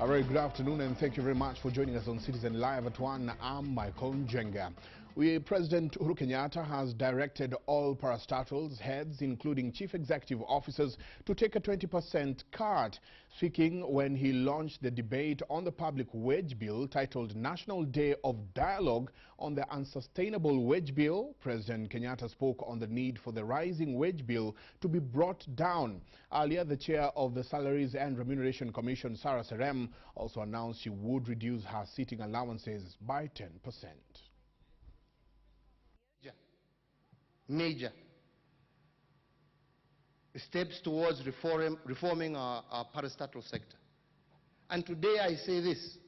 A very good afternoon and thank you very much for joining us on Citizen Live at 1. I'm Michael Njenga. President Uhuru Kenyatta has directed all parastatals heads, including chief executive officers, to take a 20% cut. Speaking when he launched the debate on the public wage bill titled National Day of Dialogue on the Unsustainable Wage Bill, President Kenyatta spoke on the need for the rising wage bill to be brought down. Earlier, the chair of the Salaries and Remuneration Commission, Sarah Serem, also announced she would reduce her sitting allowances by 10%. Major steps towards reforming our parastatal sector. And today I say this,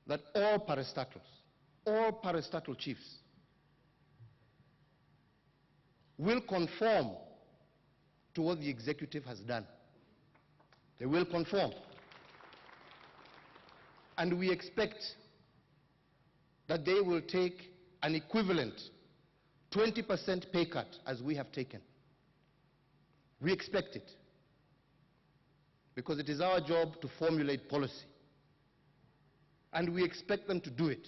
that all parastatal chiefs will conform to what the executive has done. They will conform. And we expect that they will take an equivalent 20% pay cut as we have taken. We expect it, because it is our job to formulate policy. And we expect them to do it.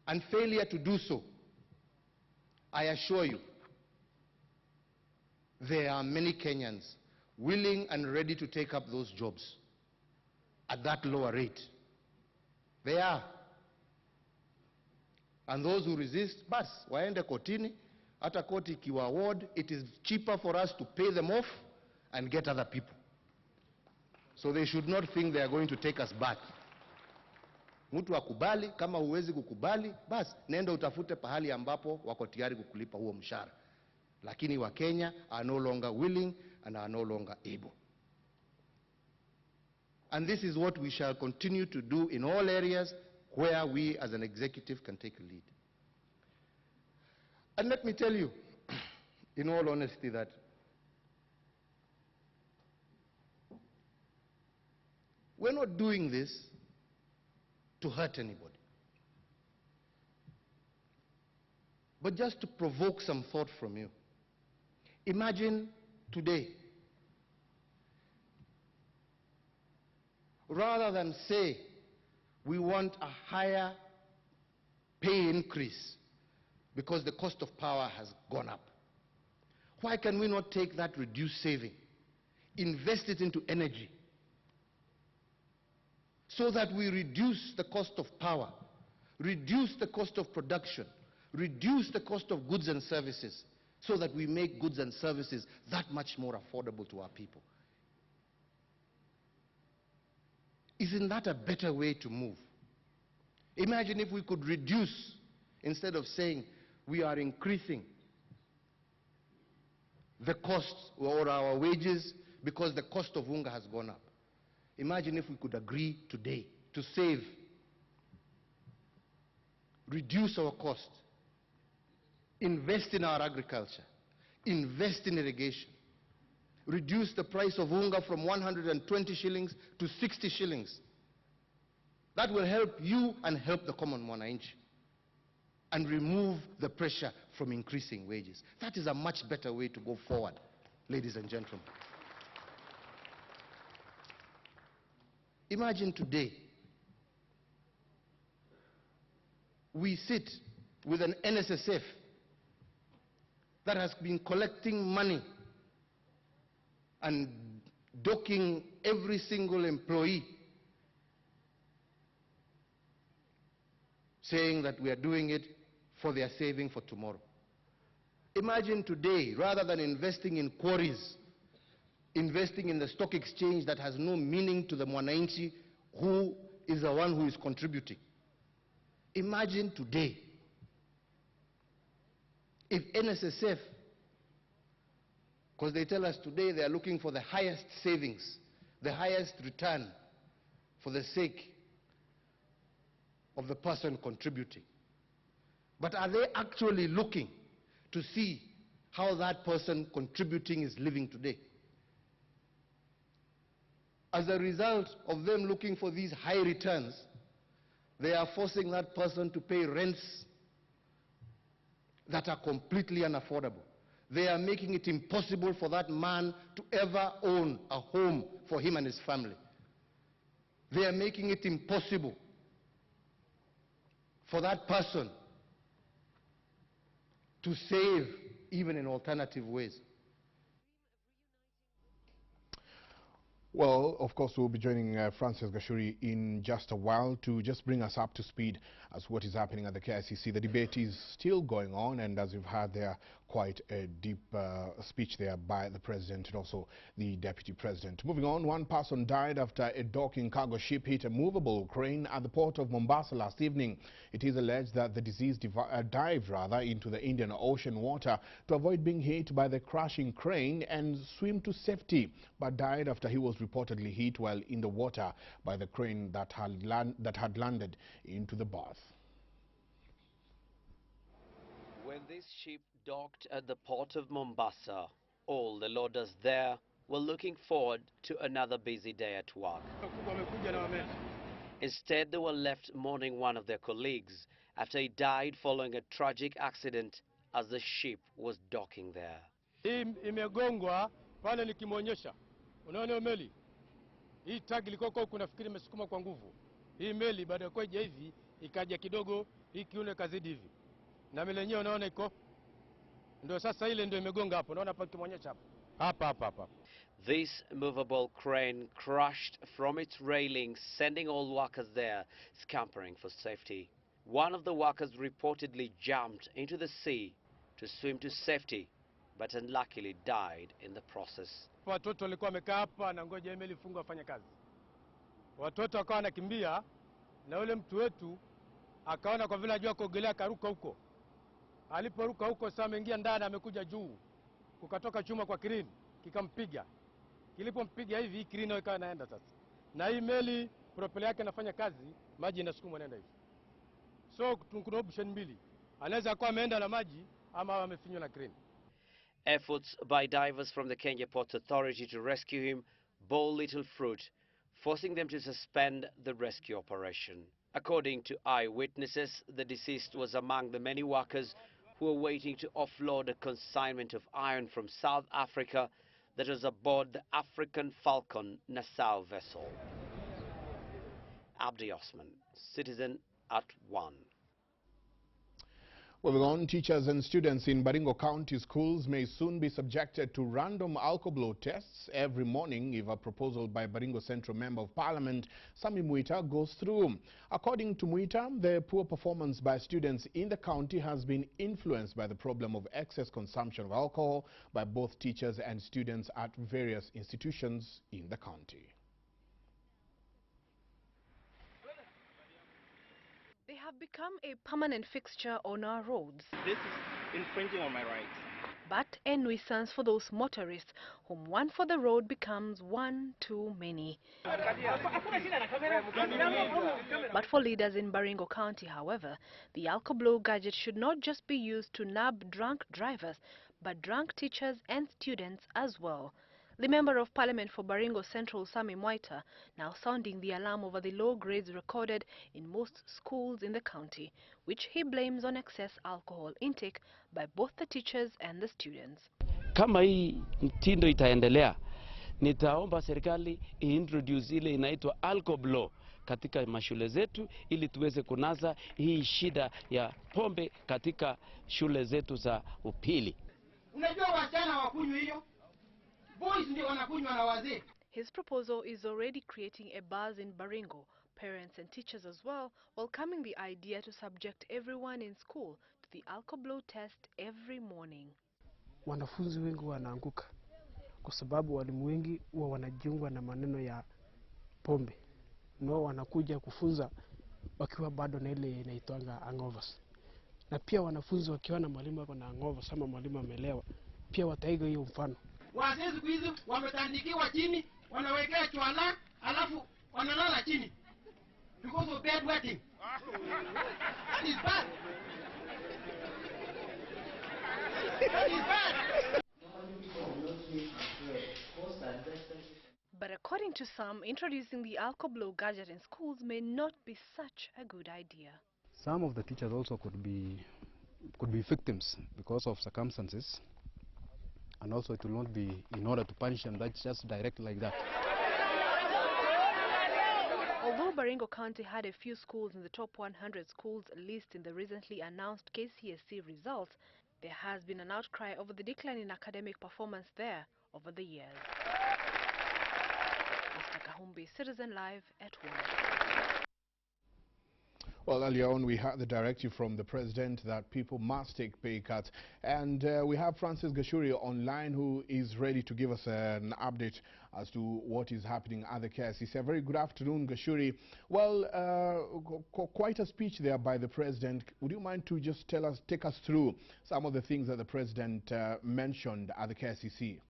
And failure to do so, I assure you, there are many Kenyans willing and ready to take up those jobs at that lower rate. They are. And those who resist, bas, waende kotini, hata koti ikiwa award, it is cheaper for us to pay them off and get other people. So they should not think they are going to take us back. Mtu akubali, kama huwezi kukubali, bas, nenda utafute pahali ambapo wako tayari kukulipa huo mshahara. Lakini wa Kenya are no longer willing and are no longer able. And this is what we shall continue to do in all areas where we as an executive can take a lead. And let me tell you, in all honesty, that we're not doing this to hurt anybody, but just to provoke some thought from you. Imagine today, rather than say we want a higher pay increase because the cost of power has gone up, why can we not take that reduced saving, invest it into energy, so that we reduce the cost of power, reduce the cost of production, reduce the cost of goods and services, so that we make goods and services that much more affordable to our people? Isn't that a better way to move? Imagine if we could reduce, instead of saying we are increasing the costs or our wages because the cost of unga has gone up. Imagine if we could agree today to save, reduce our cost, invest in our agriculture, invest in irrigation, reduce the price of unga from 120 shillings to 60 shillings. That will help you and help the common mwananchi and remove the pressure from increasing wages. That is a much better way to go forward, ladies and gentlemen. Imagine today we sit with an NSSF that has been collecting money and docking every single employee, saying that we are doing it for their saving for tomorrow. Imagine today, rather than investing in quarries, investing in the stock exchange that has no meaning to the mwananchi who is the one who is contributing. Imagine today if NSSF, because they tell us today they are looking for the highest savings, the highest return for the sake of the person contributing. But are they actually looking to see how that person contributing is living today? As a result of them looking for these high returns, they are forcing that person to pay rents that are completely unaffordable. They are making it impossible for that man to ever own a home for him and his family. They are making it impossible for that person to save even in alternative ways. Well, of course, we'll be joining Francis Gashuri in just a while to just bring us up to speed as what is happening at the KICC. The debate is still going on, and as you've heard there, quite a deep speech there by the president and also the deputy president. Moving on, one person died after a docking cargo ship hit a movable crane at the port of Mombasa last evening. It is alleged that the deceased dived into the Indian Ocean water to avoid being hit by the crashing crane and swim to safety, but died after he was reportedly hit while in the water by the crane that had landed into the berth. When this ship docked at the port of Mombasa, all the loaders there were looking forward to another busy day at work. Instead, they were left mourning one of their colleagues after he died following a tragic accident as the ship was docking there. Imegongwa pale nikimwonyesha. Unaona meli? Hii tag ilikuwa huko nafikiri imesukuma kwa nguvu. Hii meli baada ya kuja hivi ikaja kidogo hii kiuno kazidi hivi. Na meli yenyewe unaona iko ndio sasa ile ndio imegonga hapo. Unaona hapa kimwonyesha hapo. Hapa. This movable crane crashed from its railing, sending all workers there scampering for safety. One of the workers reportedly jumped into the sea to swim to safety, but unluckily died in the process. Watoto walikuwa wamekaa hapa na ngoja meli ifungwe afanye kazi. Watoto wakawa wanakimbia na yule mtu wetu akaona kwa vile ajua kuogelea akaruka huko. Aliporuka huko sasa ameingia ndani amekuja juu. Kukatoka chuma kwa crane kikampiga. Kilipompiga hivi hii crane ikawa inaenda sasa. Na hii meli propeller yake inafanya kazi, maji inasukuma inaenda hivi. So kuna option mbili. Anaweza kuwa ameenda na maji ama amefinywa na crane. Efforts by divers from the Kenya Ports Authority to rescue him bore little fruit, forcing them to suspend the rescue operation. According to eyewitnesses, the deceased was among the many workers who were waiting to offload a consignment of iron from South Africa that was aboard the African Falcon Nassau vessel. Abdi Osman, Citizen at 1. Moving on, teachers and students in Baringo County schools may soon be subjected to random Alcoblow tests every morning if a proposal by Baringo Central Member of Parliament, Sami Muita, goes through. According to Muita, the poor performance by students in the county has been influenced by the problem of excess consumption of alcohol by both teachers and students at various institutions in the county. They have become a permanent fixture on our roads. This is infringing on my rights. But a nuisance for those motorists whom one for the road becomes one too many. But for leaders in Baringo County, however, the Alcoblow gadget should not just be used to nab drunk drivers, but drunk teachers and students as well. The Member of Parliament for Baringo Central, Sami Muita, now sounding the alarm over the low grades recorded in most schools in the county, which he blames on excess alcohol intake by both the teachers and the students. Kama hii mtindo itaendelea, nitaomba serikali iintroduce ile inaitwa Alcoblow katika mashule zetu ili tuweze kunaza hii shida ya pombe katika shule zetu za upili. Unajua wasichana wakunywa hiyo? Boys ndio wanakunywa na wazee. His proposal is already creating a buzz in Baringo, parents and teachers as well, welcoming the idea to subject everyone in school to the Alcoblow test every morning. Wanafunzi wengi wanaanguka kwa sababu walimu wengi huwa wanajiunga na maneno ya pombe. Nao wanakuja kufunza wakiwa bado na ile inaitwanga hangovers. Na pia wanafunzi wakiwa na mwalimu wako na hangovers ama mwalimu amelewa, pia wataiga hiyo mfano. Wazee siku hizi wametandikiwa chini, wanawekea chwala, alafu wanalala chini. Because of bad wetting. That is bad. That is bad. But according to some, introducing the Alcoblow gadget in schools may not be such a good idea. Some of the teachers also could be victims because of circumstances. and also it will not be in order to punish them. That's just direct like that. Although Baringo County had a few schools in the top 100 schools list in the recently announced KCSE results, there has been an outcry over the decline in academic performance there over the years. Mr. Kahumbi, Citizen Live at 1. Well, earlier on we had the directive from the president that people must take pay cuts, and we have Francis Gashuri online who is ready to give us an update as to what is happening at the KICC. A very good afternoon, Gashuri. Well, quite a speech there by the president. Would you mind to just take us through some of the things that the president mentioned at the KICC?